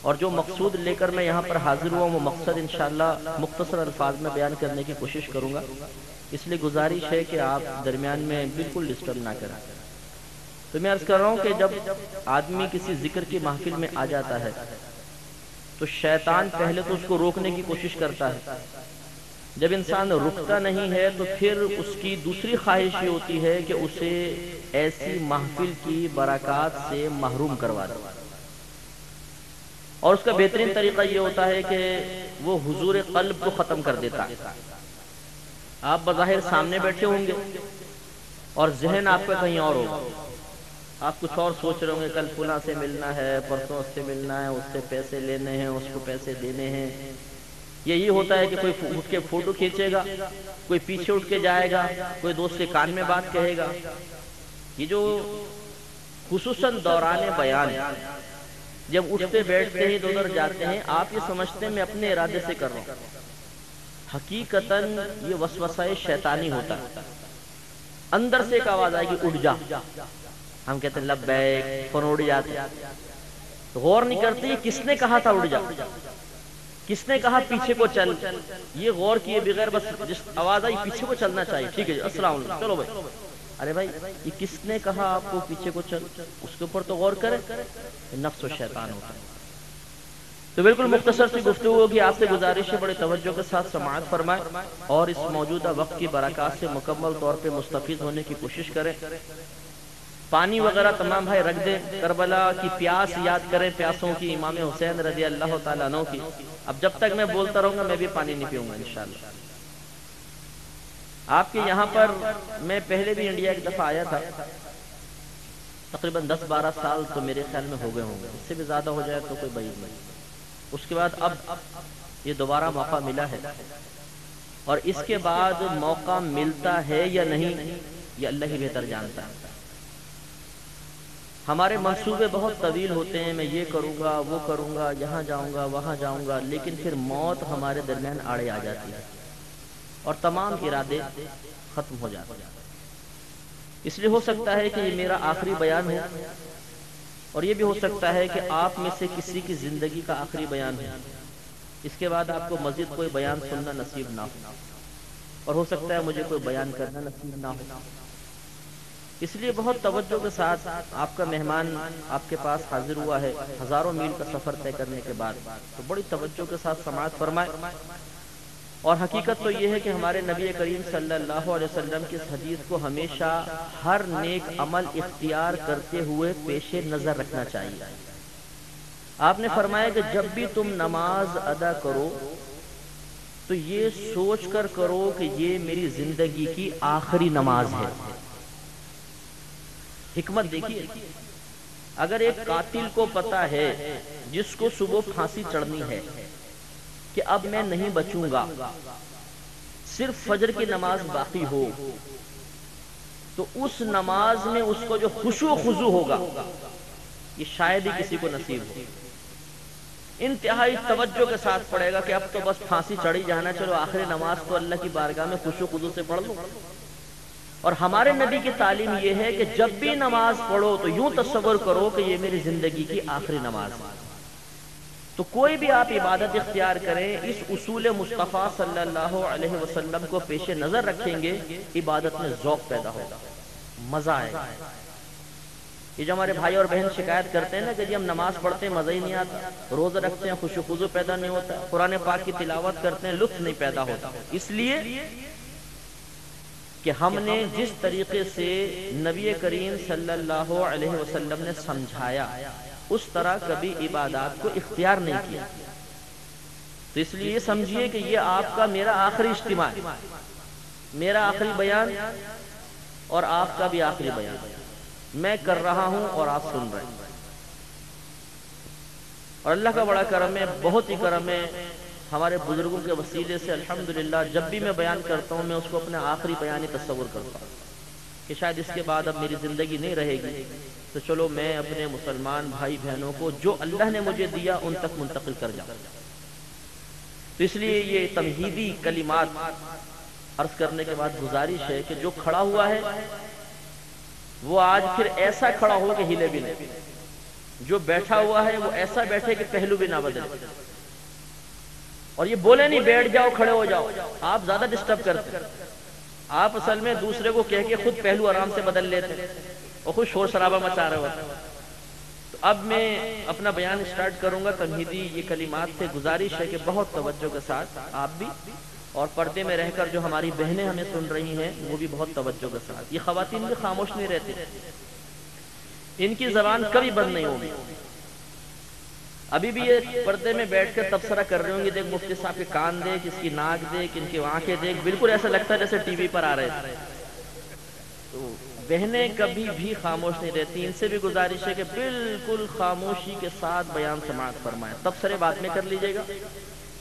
اور جو مقصود لے کر میں یہاں پر حاضر ہوا وہ مقصد انشاءاللہ مختصر الفاظ میں بیان کرنے کی کوشش کروں گا، اس لیے گزارش ہے کہ آپ درمیان میں بالکل ڈسٹرب نہ کریں۔ تو میں عرض کر رہا ہوں کہ جب آدمی کسی ذکر کی محفل میں آ جاتا ہے تو شیطان پہلے تو اس کو روکنے کی کوشش کرتا ہے، جب انسان رکتا نہیں ہے تو پھر اس کی دوسری خواہش یہ ہوتی ہے کہ اسے ایسی محفل کی برکات سے محروم کروا دے، اور اس کا بہترین طریقہ یہ ہوتا ہے کہ وہ حضور قلب کو ختم کر دیتا ہے۔ آپ بظاہر سامنے بیٹھے ہوں گے اور ذہن آپ کا کہیں اور ہوگا، آپ کچھ اور سوچ رہے ہوں گے، کل فلاں سے ملنا ہے، پرسوں اس سے ملنا ہے، اس سے پیسے لینے ہیں، اس کو پیسے دینے ہیں۔ یہی ہوتا ہے کہ کوئی اٹھ کے فوٹو کھینچے گا، کوئی پیچھے اٹھ کے جائے گا، کوئی دوست کے کان میں بات کہے گا۔ یہ جو خصوصاً دوران بیان جب اٹھتے بیٹھتے ہی ادھر جاتے ہیں، آپ یہ سمجھتے ہیں میں اپنے ارادے سے کر رہا ہوں، حقیقتاً یہ وسوسہ شیطانی ہوتا ہے۔ اندر سے ایک آواز آئے گی اٹھ جا، ہم کہتے ہیں لبیک، فون اڑ جاتے ہیں، غور نہیں کرتے یہ کس نے کہا تھا اٹھ جا، کس نے کہا پیچھے کو چل، یہ غور کیے بغیر بس جس آواز آئی پیچھے کو چلنا چاہیے، ٹھیک ہے جی السلام علیکم، چلو بھائی۔ ارے بھائی یہ کس نے کہا آپ کو پیچھے کو چل، اس کے اوپر تو غور کرے، نفس و شیطان ہوتا ہے۔ تو بالکل مختصر سی گفتگو ہوگی، آپ سے گزارش ہے بڑے توجہ کے ساتھ سماعت فرمائیں اور اس موجودہ وقت کی برکات سے مکمل طور پہ مستفید ہونے کی کوشش کریں۔ پانی وغیرہ تمام بھائی رکھ دیں، کربلا کی پیاس یاد کریں، پیاسوں کی امام حسین رضی اللہ تعالیٰ عنہ کی۔ اب جب تک میں بولتا رہوں گا میں بھی پانی نہیں پیوں گا انشاءاللہ۔ آپ کے یہاں پر میں پہلے بھی انڈیا ایک دفعہ آیا تھا، تقریباً 10-12 سال تو میرے خیال میں ہو گئے ہوں گے، اس سے بھی زیادہ ہو جائے تو کوئی بعید نہیں۔ اس کے بعد اب یہ دوبارہ موقع ملا ہے، اور اس کے بعد موقع ملتا ہے یا نہیں یہ اللہ ہی بہتر جانتا ہے۔ ہمارے منصوبے بہت طویل ہوتے ہیں، میں یہ کروں گا، وہ کروں گا، یہاں جاؤں گا، وہاں جاؤں گا، لیکن پھر موت ہمارے درمیان آڑے آ جاتی ہے اور تمام ارادے ختم ہو جاتے ہیں۔ اس لیے ہو سکتا ہے کہ یہ میرا آخری بیان ہو، اور یہ بھی ہو سکتا ہے کہ آپ میں سے کسی کی زندگی کا آخری بیان ہو، اس کے بعد آپ کو مزید کوئی بیان سننا نصیب نہ ہو، اور ہو سکتا ہے مجھے کوئی بیان کرنا نصیب نہ ہو۔ اس لیے بہت توجہ کے ساتھ آپ کا مہمان آپ کے پاس حاضر ہوا ہے ہزاروں میل کا سفر طے کرنے کے بعد، تو بڑی توجہ کے ساتھ سماعت فرمائے۔ اور حقیقت تو یہ ہے کہ ہمارے نبی کریم صلی اللہ علیہ وسلم کی اس حدیث کو ہمیشہ ہر نیک عمل اختیار کرتے ہوئے پیش نظر رکھنا چاہیے۔ آپ نے فرمایا کہ جب بھی تم نماز ادا کرو تو یہ سوچ کر کرو کہ یہ میری زندگی کی آخری نماز ہے۔ حکمت دیکھیے، اگر ایک قاتل کو پتا ہے جس کو صبح پھانسی چڑھنی ہے کہ اب میں نہیں بچوں گا، صرف فجر کی نماز باقی ہو، تو اس نماز میں اس کو جو خشوع و خضوع ہوگا یہ شاید ہی کسی کو نصیب ہو۔ انتہائی توجہ کے ساتھ پڑھے گا کہ اب تو بس پھانسی چڑھی جانا، چلو آخری نماز تو اللہ کی بارگاہ میں خشوع و خضوع سے پڑھ لوں۔ اور ہمارے نبی کی تعلیم یہ ہے کہ جب بھی نماز پڑھو تو یوں تصور کرو کہ یہ میری زندگی کی آخری نماز ہے۔ تو کوئی بھی آپ عبادت اختیار کریں، اس اصول مصطفیٰ صلی اللہ علیہ وسلم کو پیش نظر رکھیں گے، عبادت میں ذوق پیدا ہوگا، مزہ آئے گا۔ یہ جو ہمارے بھائی اور بہن شکایت کرتے ہیں نا کہ جی ہم نماز پڑھتے ہیں مزہ ہی نہیں آتا، روزہ رکھتے ہیں خشوع و خضوع پیدا نہیں ہوتا، قرآن پاک کی تلاوت کرتے ہیں لطف نہیں پیدا ہوتا، اس لیے کہ ہم نے جس طریقے سے نبی کریم صلی اللہ علیہ وسلم نے سمجھایا اس طرح کبھی عبادات کو اختیار نہیں کیا۔ تو اس لیے سمجھیے کہ یہ آپ کا میرا آخری اجتماع ہے، میرا آخری بیان اور آپ کا بھی آخری بیان، میں کر رہا ہوں اور آپ سن رہے ہیں۔ اور اللہ کا بڑا کرم ہے، بہت ہی کرم ہے، ہمارے بزرگوں کے وسیلے سے الحمدللہ جب بھی میں بیان کرتا ہوں میں اس کو اپنے آخری بیانی تصور کرتا ہوں کہ شاید اس کے بعد اب میری زندگی نہیں رہے گی، تو چلو میں اپنے مسلمان بھائی بہنوں کو جو اللہ نے مجھے دیا ان تک منتقل کر جاؤں۔ تو اس لیے یہ تمہیدی کلمات عرض کرنے کے بعد گزارش ہے کہ جو کھڑا ہوا ہے وہ آج پھر ایسا کھڑا ہو کہ ہلے بھی نہیں، جو بیٹھا ہوا ہے وہ ایسا بیٹھے کہ پہلو بھی نہ بدلے، اور یہ بولے نہیں بیٹھ جاؤ کھڑے ہو جاؤ، آپ زیادہ ڈسٹرب کرتے ہیں۔ آپ اصل میں دوسرے کو کہہ کے خود پہلو آرام سے بدل لیتے اور خود شور شرابہ مچا رہے ہوتے۔ تو اب میں اپنا بیان سٹارٹ کروں گا۔ تمہیدی یہ کلمات سے گزارش ہے کہ بہت توجہ کے ساتھ آپ بھی، اور پردے میں رہ کر جو ہماری بہنیں ہمیں سن رہی ہیں وہ بھی بہت توجہ کے ساتھ۔ یہ خواتین بھی خاموش نہیں رہتی، ان کی زبان کبھی بند نہیں ہوگی۔ ابھی بھی یہ پردے میں بیٹھ کر تبصرہ کر رہے ہوں گے، دیکھ مفتی صاحب کے کان دیکھ، اس کی ناک دیکھ، ان کی آنکھیں دیکھ، بالکل ایسا لگتا ہے جیسے ٹی وی پر آ رہے ہیں۔ تو بہنیں کبھی بھی خاموش نہیں رہتی، ان سے بھی گزارش ہے کہ بالکل خاموشی کے ساتھ بیان سماعت فرمائیں۔ تبصرے بعد میں کر لیجئے گا،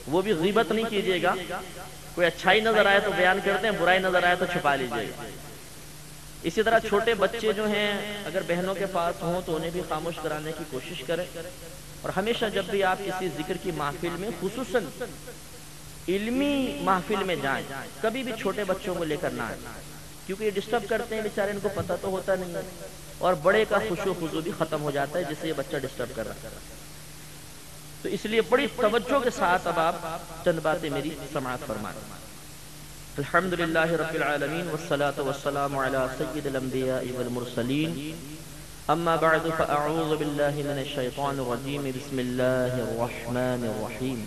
وہ بھی غیبت نہیں کیجئے گا۔ کوئی اچھائی نظر آئے تو بیان کرتے ہیں، برائی نظر آئے تو چھپا لیجئے گا۔ اسی طرح چھوٹے بچے جو ہیں اگر بہنوں کے پاس ہوں تو انہیں بھی خاموش کرانے کی کوشش کریں، اور ہمیشہ جب بھی آپ کسی ذکر کی محفل میں، خصوصاً علمی محفل میں جائیں، کبھی بھی چھوٹے بچوں کو لے کر نہ آئیں، کیونکہ یہ ڈسٹرب کرتے ہیں، بیچارے ان کو پتہ تو ہوتا نہیں ہے، اور بڑے کا خشوع و خضوع بھی ختم ہو جاتا ہے جس سے یہ بچہ ڈسٹرب کر رہا ہے۔ تو اس لیے بڑی توجہ کے ساتھ اب آپ چند باتیں میری سماعت فرمائیں۔ الحمدللہ رب العالمین والصلاة والسلام علی سید الانبیاء والمرسلین، اما بعد فاعوذ باللہ من الشیطان الرجیم، بسم اللہ الرحمن الرحیم۔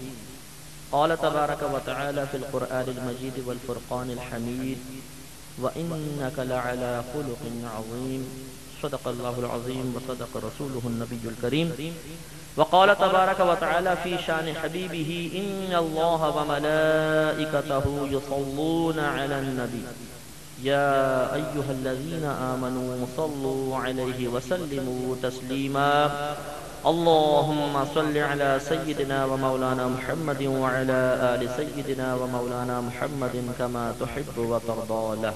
قال تبارک وتعالی فی القرآن المجید والفرقان الحمید، وإنك لعلى خلق عظیم، صدق اللہ العظیم وصدق رسولہ النبی الکریم۔ وقال تبارک وتعالی فی شان حبیبہ، ان اللہ وملائکتہ یصلون علی النبی، یا ایہا الذین آمنوا صلوا علیہ وسلموا تسلیما، اللہم صل علی سیدنا ومولانا محمد وعلی آل سیدنا ومولانا محمد کما تحب وترضى له۔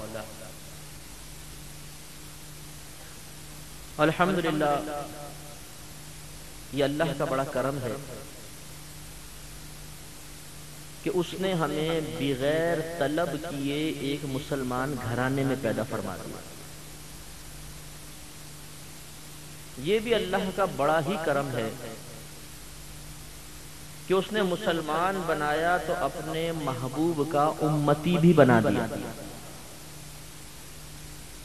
الحمدللہ، یہ اللہ کا بڑا کرم ہے کہ اس نے ہمیں بغیر طلب کیے ایک مسلمان گھرانے میں پیدا فرما دیا۔ یہ بھی اللہ کا بڑا ہی کرم ہے کہ اس نے مسلمان بنایا تو اپنے محبوب کا امتی بھی بنا دیا۔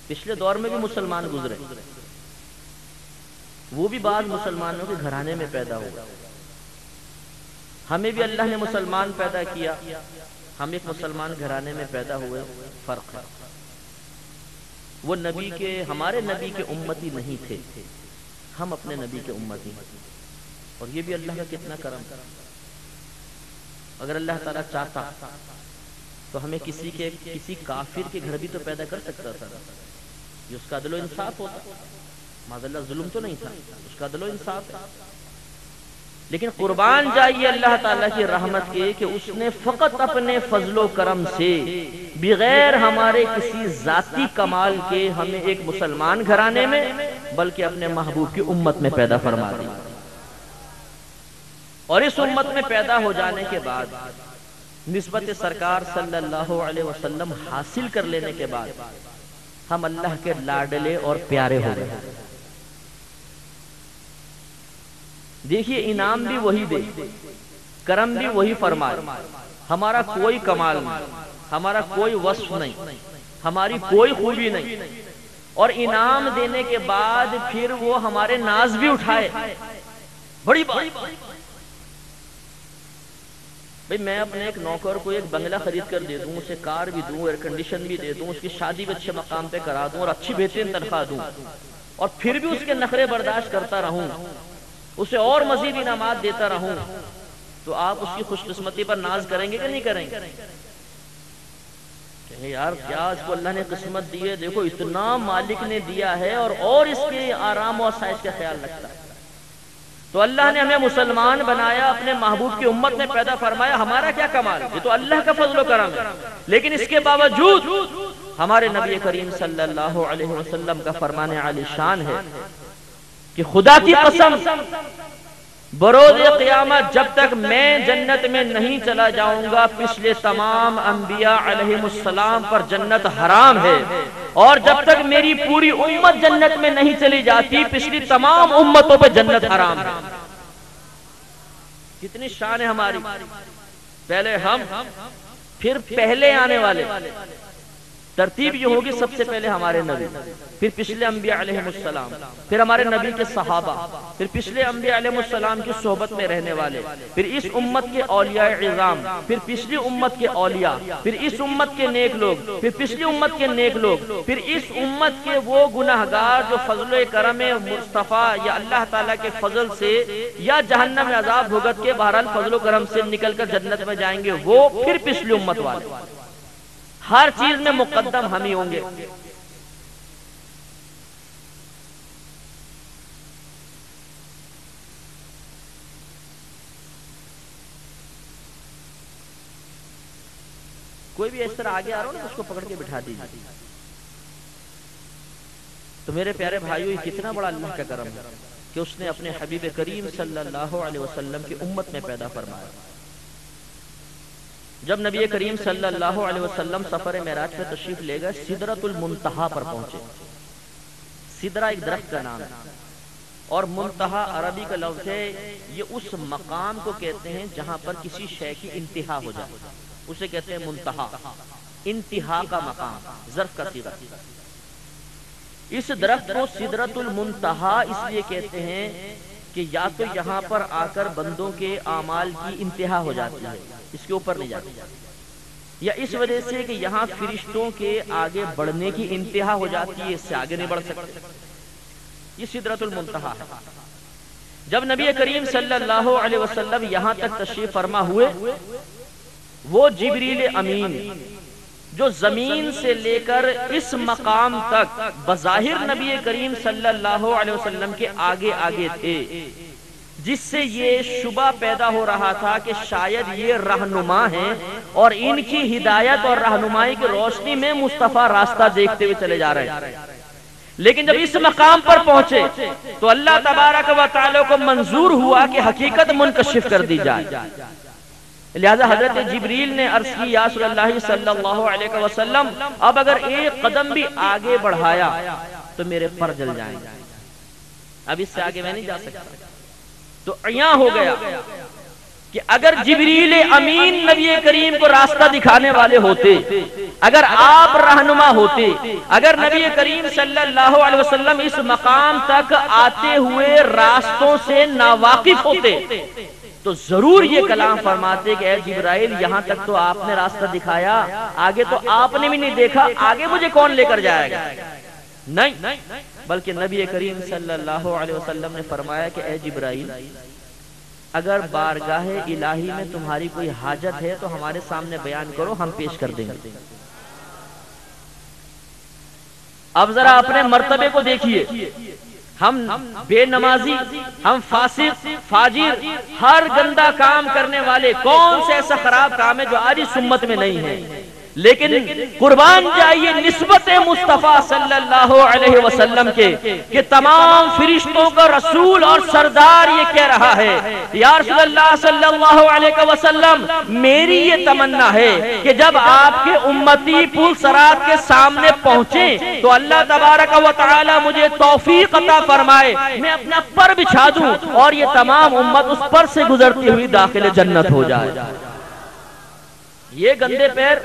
پچھلے دور میں بھی مسلمان گزرے، وہ بھی بعض مسلمانوں کے گھرانے میں پیدا ہوا۔ ہمیں بھی اللہ نے مسلمان پیدا کیا، ہم ایک مسلمان گھرانے میں پیدا ہوئے، فرق ہے۔ وہ نبی کے، ہمارے نبی کے امتی نہیں تھے، ہم اپنے نبی کے امتی ہیں، اور یہ بھی اللہ کا کتنا کرم۔ اگر اللہ تعالیٰ چاہتا تو ہمیں کسی کافر کے گھر بھی تو پیدا کر سکتا تھا، یہ اس کا عدل و انصاف ہوتا، معاذ اللہ ظلم تو نہیں تھا، اس کا عدل و انصاف ہے۔ لیکن قربان جائیے اللہ تعالیٰ کی رحمت کے کہ اس نے فقط اپنے فضل و کرم سے، بغیر ہمارے کسی ذاتی کمال کے، ہمیں ایک مسلمان گھرانے میں بلکہ اپنے محبوب کی امت میں پیدا فرما دیا۔ اور اس امت میں پیدا ہو جانے کے بعد، نسبت سرکار صلی اللہ علیہ وسلم حاصل کر لینے کے بعد، ہم اللہ کے لاڈلے اور پیارے ہو گئے۔ دیکھیے انعام بھی وہی دے، کرم بھی وہی فرمائے، ہمارا کوئی کمال نہیں، ہمارا کوئی وصف نہیں، ہماری کوئی خوبی نہیں، اور انعام دینے کے بعد پھر وہ ہمارے ناز بھی اٹھائے۔ بڑی بات بھئی، میں اپنے ایک نوکر کو ایک بنگلہ خرید کر دے دوں، اسے کار بھی دوں، ایئر کنڈیشن بھی دے دوں، اس کی شادی بھی اچھے مقام پہ کرا دوں اور اچھی بہترین تنخواہ دوں، اور پھر بھی اس کے نخرے برداشت کرتا رہوں، اسے اور مزید انعامات دیتا رہوں، تو آپ اس کی خوش قسمتی پر ناز کریں گے کہ نہیں کریں گے؟ کہیں یار کیا اس کو اللہ نے قسمت دی ہے، دیکھو اتنا مالک نے دیا ہے، اور اس کے آرام و آسائش کا خیال رکھتا ہے۔ تو اللہ نے ہمیں مسلمان بنایا، اپنے محبوب کی امت میں پیدا فرمایا، ہمارا کیا کمال ہے؟ یہ تو اللہ کا فضل و کرم ہے۔ لیکن اس کے باوجود ہمارے نبی کریم صلی اللہ علیہ وسلم کا فرمان عالی شان ہے کہ خدا کی قسم بروز قیامت جب تک میں جنت میں نہیں چلا جاؤں گا پچھلے تمام انبیاء علیہ السلام پر جنت حرام ہے، اور جب تک میری پوری امت جنت میں نہیں چلی جاتی پچھلی تمام امتوں پہ جنت حرام ہے۔ کتنی شان ہے ہماری، پہلے ہم پھر پہلے آنے والے، ترتیب یہ ہوگی سب سے پہلے ہمارے نبی، پھر پچھلے انبیاء علیہ السلام، پھر ہمارے نبی کے صحابہ، پھر پچھلے انبیاء علیہ السلام کی صحبت میں رہنے والے، پھر اس امت کے اولیاء عظام، پھر پچھلی امت کے اولیاء، پھر اس امت کے نیک لوگ، پھر پچھلی امت کے نیک لوگ، پھر اس امت کے وہ گناہگار جو فضل و کرم مصطفیٰ یا اللہ تعالیٰ کے فضل سے یا جہنم میں عذاب بھگت کے بہرحال فضل و کرم سے نکل کر جنت میں جائیں گے، وہ پھر پچھلی امت والے، ہر چیز میں مقدم ہم ہی ہوں گے۔ کوئی بھی اس طرح آگے آ رہا ہو نا اس کو پکڑ کے بٹھا دیجیے۔ تو میرے پیارے بھائیو، یہ کتنا بڑا اللہ کا کرم ہے کہ اس نے اپنے حبیب کریم صلی اللہ علیہ وسلم کی امت میں پیدا فرمایا۔ جب نبی کریم صلی اللہ علیہ وسلم سفر معراج پہ تشریف لے گئے، سدرۃ المنتہا پر پہنچے۔ سدرہ ایک درخت کا نام ہے، اور منتہا عربی کا لفظ ہے، یہ اس مقام کو کہتے ہیں جہاں پر کسی شے کی انتہا ہو جائے، اسے کہتے ہیں منتہا، انتہا کا مقام، ظرف کا صیغہ۔ اس درخت کو سدرۃ المنتہا اس لیے کہتے ہیں کہ یا تو یہاں پر آ کر بندوں کے اعمال کی انتہا ہو جاتی ہے، اس کے اوپر نہیں جاتی، یا اس وجہ سے کہ یہاں فرشتوں کے آگے بڑھنے کی انتہا ہو جاتی ہے، اس سے آگے نہیں بڑھ سکتے۔ یہ سدرۃ المنتہا ہے۔ جب نبی کریم صلی اللہ علیہ وسلم یہاں تک تشریف فرما ہوئے، وہ جبریل امین جو زمین سے لے کر اس مقام تک بظاہر نبی کریم صلی اللہ علیہ وسلم کے آگے آگے تھے، جس سے یہ شبہ پیدا ہو رہا تھا کہ شاید یہ رہنما ہیں اور ان کی ہدایت اور رہنمائی کی روشنی میں مصطفیٰ راستہ دیکھتے ہوئے چلے جا رہے ہیں۔ لیکن جب اس مقام پر پہنچے تو اللہ تبارک و تعالی کو منظور ہوا کہ حقیقت منکشف کر دی جائے، لہذا حضرت جبریل نے عرض کی، یا رسول اللہ صلی اللہ علیہ وسلم، اب اگر ایک قدم بھی آگے بڑھایا تو میرے پر جل جائیں گے، اب اس سے آگے میں نہیں جا سکتا۔ تو عیاں ہو گیا کہ اگر جبریل امین نبی کریم کو راستہ دکھانے والے ہوتے، اگر آپ رہنما ہوتے، اگر نبی کریم صلی اللہ علیہ وسلم اس مقام تک آتے ہوئے راستوں سے ناواقف ہوتے تو ضرور یہ کلام فرماتے کہ اے جبرائیل، یہاں تک تو آپ نے راستہ دکھایا، آگے تو آپ نے بھی نہیں دیکھا، آگے مجھے کون لے کر جائے گا؟ نہیں، بلکہ نبی کریم صلی اللہ علیہ وسلم نے فرمایا کہ اے جبرائیل، اگر بارگاہ الہی میں تمہاری کوئی حاجت ہے تو ہمارے سامنے بیان کرو، ہم پیش کر دیں گے۔ اب ذرا اپنے مرتبے کو دیکھیے، ہم بے نمازی، ہم فاسق، فاجر، ہر گندا کام کرنے والے، کون سے ایسا خراب کام ہے جو آج اس امت میں نہیں ہے؟ لیکن قربان جائیے نسبت مصطفیٰ صلی اللہ علیہ وسلم کے کہ تمام فرشتوں کا رسول اور سردار یہ کہہ رہا ہے، یا رسول اللہ صلی اللہ علیہ وسلم، میری یہ تمنا ہے کہ جب آپ کے امتی پل صراط کے سامنے پہنچیں تو اللہ تبارک و تعالی مجھے توفیق عطا فرمائے، میں اپنا پر بچھا دوں اور یہ تمام امت اس پر سے گزرتی ہوئی داخل جنت ہو جائے۔ یہ گندے پیر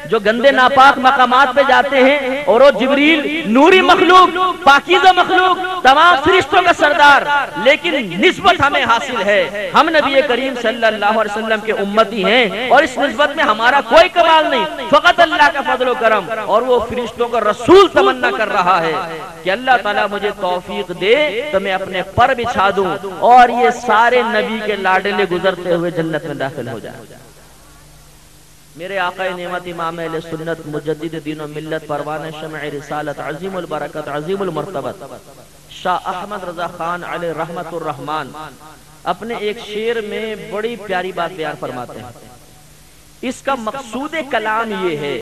جو گندے ناپاک مقامات پہ جاتے ہیں، اور وہ جبریل نوری مخلوق، پاکیزہ مخلوق، تمام فرشتوں کا سردار، لیکن نسبت ہمیں حاصل ہے، ہم نبی کریم صلی اللہ علیہ وسلم کے امتی ہیں، اور اس نسبت میں ہمارا کوئی کمال نہیں، فقط اللہ کا فضل و کرم، اور وہ فرشتوں کا رسول تمنا کر رہا ہے کہ اللہ تعالیٰ مجھے توفیق دے تو میں اپنے پر بچھا دوں اور یہ سارے نبی کے لاڈلے گزرتے ہوئے جنت میں داخل ہو جائے۔ میرے آقا نعمت امام اہل سنت مجدد دین و ملت پروان شمع رسالت عظیم البرکت عظیم المرتبت شاہ احمد رضا خان علیہ رحمت الرحمن اپنے ایک شعر میں بڑی پیاری بات بیان فرماتے ہیں۔ اس کا مقصود کلام یہ ہے